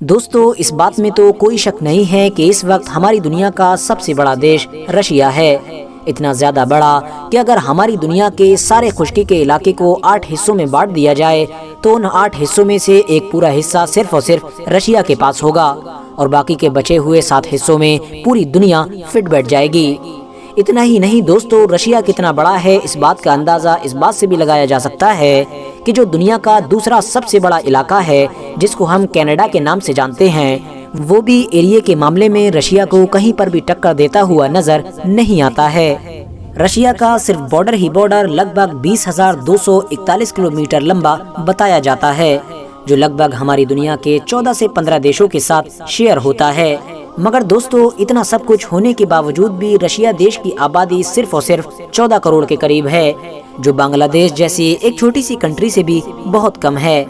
دوستو اس بات میں تو کوئی شک نہیں ہے کہ اس وقت ہماری دنیا کا سب سے بڑا دیش رشیا ہے۔ اتنا زیادہ بڑا کہ اگر ہماری دنیا کے سارے خشکی کے علاقے کو 8 حصوں میں بانٹ دیا جائے تو ان 8 حصوں میں سے ایک پورا حصہ صرف اور صرف رشیا کے پاس ہوگا اور باقی کے بچے ہوئے 7 حصوں میں پوری دنیا فٹ بیٹھ جائے گی۔ اتنا ہی نہیں دوستو، رشیا کتنا بڑا ہے اس بات کا اندازہ اس بات سے بھی لگایا جا سکتا ہے کہ جو دنیا کا دوسرا سب سے بڑا علاقہ ہے جس کو ہم کینیڈا کے نام سے جانتے ہیں، وہ بھی ایریا کے معاملے میں رشیا کو کہیں پر بھی ٹکر دیتا ہوا نظر نہیں آتا ہے۔ رشیا کا صرف بارڈر ہی بارڈر لگ بھگ 20,241 کلومیٹر لمبا بتایا جاتا ہے، جو لگ بھگ ہماری دنیا کے 14 سے 15 دیشوں کے ساتھ شیئر ہوتا ہے۔ مگر دوستو اتنا سب کچھ ہونے کے باوجود بھی رشیا دیش کی آبادی صرف اور صرف 14 کروڑ کے قریب ہے، جو بنگلہ دیش جیسی ایک چھوٹی سی کنٹری سے بھی بہت کم ہے۔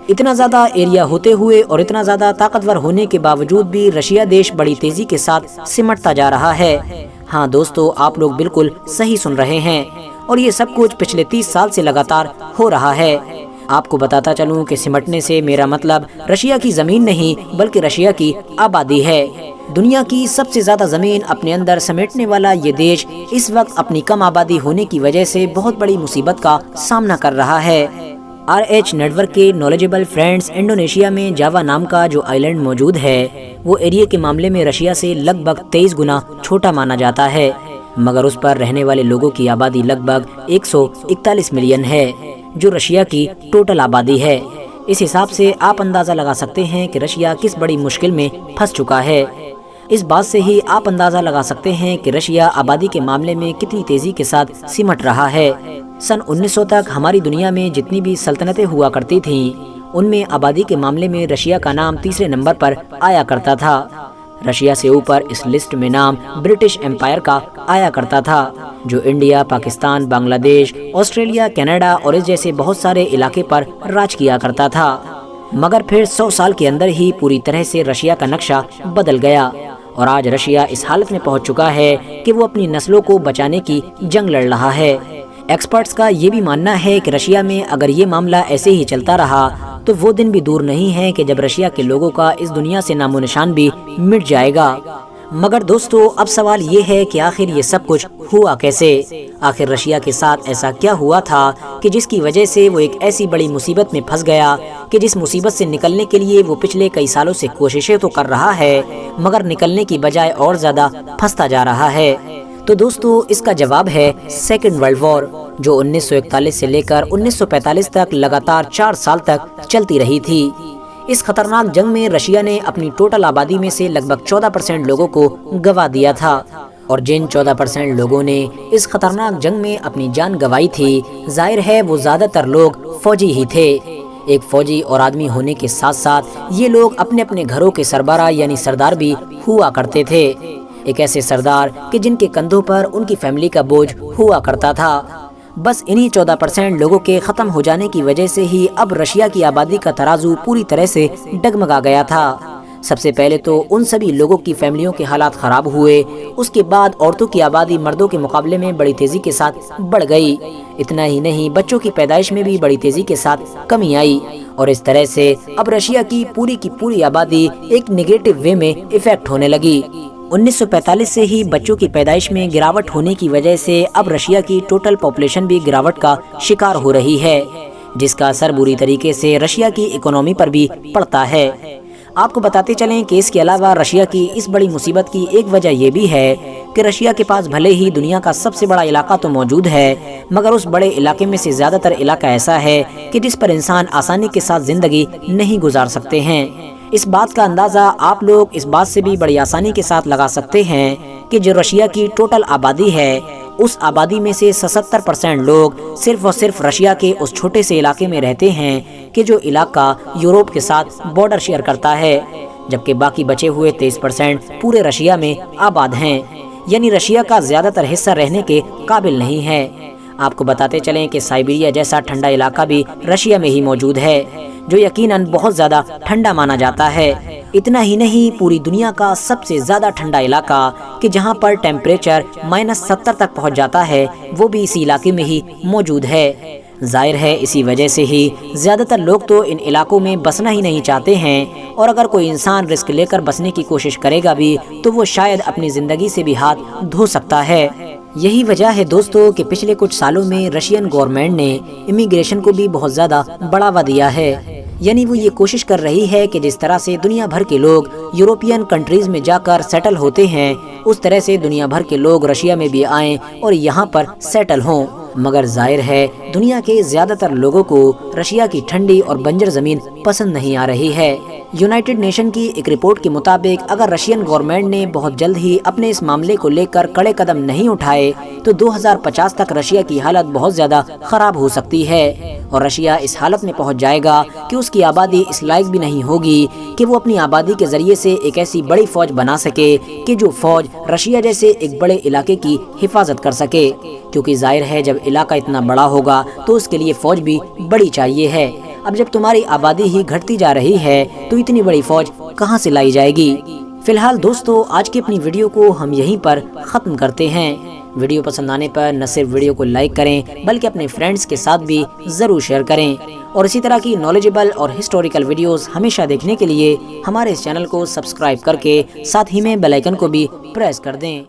اتنا زیادہ ایریا ہوتے ہوئے اور اتنا زیادہ طاقتور ہونے کے باوجود بھی رشیا دیش بڑی تیزی کے ساتھ سمٹتا جا رہا ہے۔ ہاں دوستو، آپ لوگ بالکل صحیح سن رہے ہیں، اور یہ سب کچھ پچھلے 30 سال سے لگاتار ہو رہا ہے۔ آپ کو بتاتا چلوں کہ سمٹنے سے میرا مطلب رشیا کی زمین نہیں بلکہ رشیا کی آبادی ہے۔ دنیا کی سب سے زیادہ زمین اپنے اندر سمیٹنے والا یہ دیش اس وقت اپنی کم آبادی ہونے کی وجہ سے بہت بڑی مصیبت کا سامنا کر رہا ہے۔ RH نیٹ ورک کے نالجبل فرینڈز، انڈونیشیا میں جاوا نام کا جو آئی لینڈ موجود ہے وہ ایریا کے معاملے میں رشیا سے لگ بھگ 23 گنا چھوٹا مانا جاتا ہے، مگر اس پر رہنے والے لوگوں کی آبادی لگ بھگ 141 ملین ہے، جو رشیا کی ٹوٹل آبادی ہے۔ اس حساب سے آپ اندازہ لگا سکتے ہیں کہ رشیا کس بڑی مشکل میں پھنس چکا ہے۔ اس بات سے ہی آپ اندازہ لگا سکتے ہیں کہ رشیا آبادی کے معاملے میں کتنی تیزی کے ساتھ سمٹ رہا ہے۔ سن 1900 تک ہماری دنیا میں جتنی بھی سلطنتیں ہوا کرتی تھیں ان میں آبادی کے معاملے میں رشیا کا نام تیسرے نمبر پر آیا کرتا تھا۔ رشیا سے اوپر اس لسٹ میں نام برٹش امپائر کا آیا کرتا تھا، جو انڈیا، پاکستان، بنگلہ دیش، آسٹریلیا، کینیڈا اور اس جیسے بہت سارے علاقے پر راج کیا کرتا تھا۔ مگر پھر 100 سال کے اندر ہی پوری طرح سے رشیا کا نقشہ بدل گیا اور آج رشیا اس حالت میں پہنچ چکا ہے کہ وہ اپنی نسلوں کو بچانے کی جنگ لڑ رہا ہے۔ ایکسپرٹس کا یہ بھی ماننا ہے کہ رشیا میں اگر یہ معاملہ ایسے ہی چلتا رہا تو وہ دن بھی دور نہیں ہے کہ جب رشیا کے لوگوں کا اس دنیا سے نام و نشان بھی مٹ جائے گا۔ مگر دوستو اب سوال یہ ہے کہ آخر یہ سب کچھ ہوا کیسے؟ آخر رشیا کے ساتھ ایسا کیا ہوا تھا کہ جس کی وجہ سے وہ ایک ایسی بڑی مصیبت میں پھنس گیا کہ جس مصیبت سے نکلنے کے لیے وہ پچھلے کئی سالوں سے کوششیں تو کر رہا ہے مگر نکلنے کی بجائے اور زیادہ پھنستا جا رہا ہے؟ تو دوستو اس کا جواب ہے سیکنڈ ورلڈ وار، جو 1941 سے لے کر 1945 تک لگاتار 4 سال تک چلتی رہی تھی۔ اس خطرناک جنگ میں رشیا نے اپنی ٹوٹل آبادی میں سے لگ بھگ 14% لوگوں کو گنوا دیا تھا، اور جن 14% لوگوں نے اس خطرناک جنگ میں اپنی جان گنوائی تھی، ظاہر ہے وہ زیادہ تر لوگ فوجی ہی تھے۔ ایک فوجی اور آدمی ہونے کے ساتھ ساتھ یہ لوگ اپنے اپنے گھروں کے سربراہ یعنی سردار بھی ہوا کرتے تھے، ایک ایسے سردار کہ جن کے کندھوں پر ان کی فیملی کا بوجھ ہوا کرتا تھا۔ بس انہی 14% لوگوں کے ختم ہو جانے کی وجہ سے ہی اب رشیا کی آبادی کا ترازو پوری طرح سے ڈگمگا گیا تھا۔ سب سے پہلے تو ان سبھی لوگوں کی فیملیوں کے حالات خراب ہوئے، اس کے بعد عورتوں کی آبادی مردوں کے مقابلے میں بڑی تیزی کے ساتھ بڑھ گئی۔ اتنا ہی نہیں، بچوں کی پیدائش میں بھی بڑی تیزی کے ساتھ کمی آئی، اور اس طرح سے اب رشیا کی پوری آبادی ایک نیگیٹو وے میں افیکٹ ہونے لگی۔ 1945 سے ہی بچوں کی پیدائش میں گراوٹ ہونے کی وجہ سے اب رشیا کی ٹوٹل پاپولیشن بھی گراوٹ کا شکار ہو رہی ہے، جس کا اثر بری طریقے سے رشیا کی اکنامی پر بھی پڑتا ہے۔ آپ کو بتاتے چلیں کہ اس کے علاوہ رشیا کی اس بڑی مصیبت کی ایک وجہ یہ بھی ہے کہ رشیا کے پاس بھلے ہی دنیا کا سب سے بڑا علاقہ تو موجود ہے، مگر اس بڑے علاقے میں سے زیادہ تر علاقہ ایسا ہے کہ جس پر انسان آسانی کے ساتھ زندگی نہیں گزار سکتے ہیں۔ اس بات کا اندازہ آپ لوگ اس بات سے بھی بڑی آسانی کے ساتھ لگا سکتے ہیں کہ جو رشیا کی ٹوٹل آبادی ہے اس آبادی میں سے 77% لوگ صرف اور صرف رشیا کے اس چھوٹے سے علاقے میں رہتے ہیں کہ جو علاقہ یورپ کے ساتھ بارڈر شیئر کرتا ہے، جبکہ باقی بچے ہوئے 23% پورے رشیا میں آباد ہیں، یعنی رشیا کا زیادہ تر حصہ رہنے کے قابل نہیں ہے۔ آپ کو بتاتے چلیں کہ سائبیریا جیسا ٹھنڈا علاقہ بھی رشیا میں ہی موجود ہے، جو یقیناً بہت زیادہ ٹھنڈا مانا جاتا ہے۔ اتنا ہی نہیں، پوری دنیا کا سب سے زیادہ ٹھنڈا علاقہ کہ جہاں پر ٹیمپریچر -70 تک پہنچ جاتا ہے وہ بھی اسی علاقے میں ہی موجود ہے۔ ظاہر ہے اسی وجہ سے ہی زیادہ تر لوگ تو ان علاقوں میں بسنا ہی نہیں چاہتے ہیں، اور اگر کوئی انسان رسک لے کر بسنے کی کوشش کرے گا بھی تو وہ شاید اپنی زندگی سے بھی ہاتھ دھو سکتا ہے۔ یہی وجہ ہے دوستو کہ پچھلے کچھ سالوں میں رشین گورنمنٹ نے امیگریشن کو بھی بہت زیادہ بڑھاوا دیا ہے، یعنی وہ یہ کوشش کر رہی ہے کہ جس طرح سے دنیا بھر کے لوگ یورپین کنٹریز میں جا کر سیٹل ہوتے ہیں، اس طرح سے دنیا بھر کے لوگ رشیا میں بھی آئیں اور یہاں پر سیٹل ہوں۔ مگر ظاہر ہے دنیا کے زیادہ تر لوگوں کو رشیا کی ٹھنڈی اور بنجر زمین پسند نہیں آ رہی ہے۔ یونائٹڈ نیشن کی ایک رپورٹ کے مطابق اگر رشین گورنمنٹ نے بہت جلد ہی اپنے اس معاملے کو لے کر کڑے قدم نہیں اٹھائے تو 2050 تک رشیا کی حالت بہت زیادہ خراب ہو سکتی ہے، اور رشیا اس حالت میں پہنچ جائے گا کہ اس کی آبادی اس لائق بھی نہیں ہوگی کہ وہ اپنی آبادی کے ذریعے سے ایک ایسی بڑی فوج بنا سکے کہ جو فوج رشیا جیسے ایک بڑے علاقے کی حفاظت کر سکے، کیونکہ ظاہر ہے جب علاقہ اتنا بڑا ہوگا تو اس کے لیے فوج بھی بڑی چاہیے ہے۔ اب جب تمہاری آبادی ہی گھٹتی جا رہی ہے تو اتنی بڑی فوج کہاں سے لائی جائے گی؟ فی الحال دوستو آج کی اپنی ویڈیو کو ہم یہیں پر ختم کرتے ہیں۔ ویڈیو پسند آنے پر نہ صرف ویڈیو کو لائک کریں بلکہ اپنے فرینڈز کے ساتھ بھی ضرور شیئر کریں، اور اسی طرح کی نالجبل اور ہسٹوریکل ویڈیوز ہمیشہ دیکھنے کے لیے ہمارے اس چینل کو سبسکرائب کر کے ساتھ ہی میں بیل آئیکن کو بھی پریس کر دیں۔